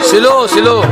سلو سلو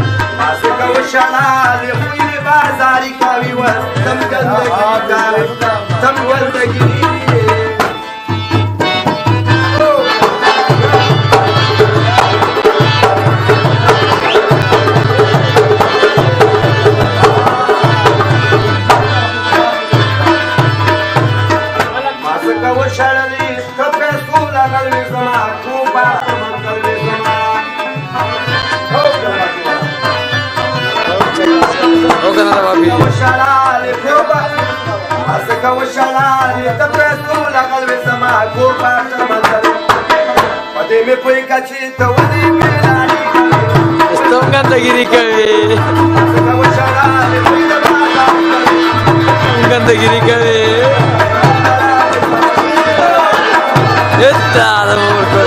Estão gandagiri kave. Gandagiri kave. Esta da morco.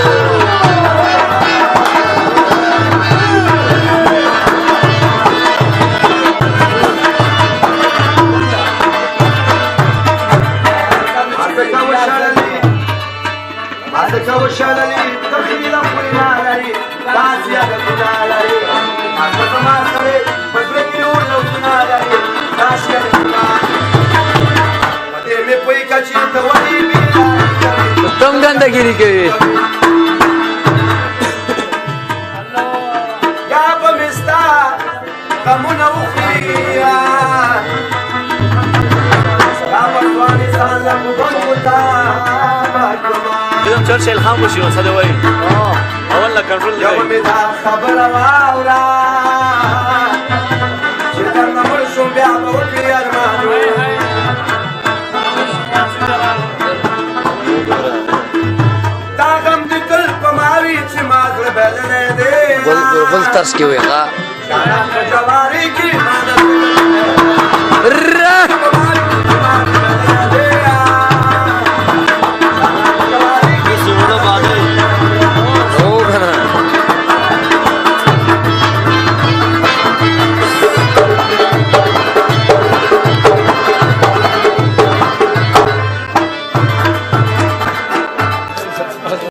Estão gandagiri kave. كده مشارش الحام وشي وصدي وين اول لك كنترول ده يوم خبر واورا شدنا مرشم بيعمروا في ارمان تاغم دي كل قماري چې ما زړه بدلې دي بل ترس کې وي ها جواري کې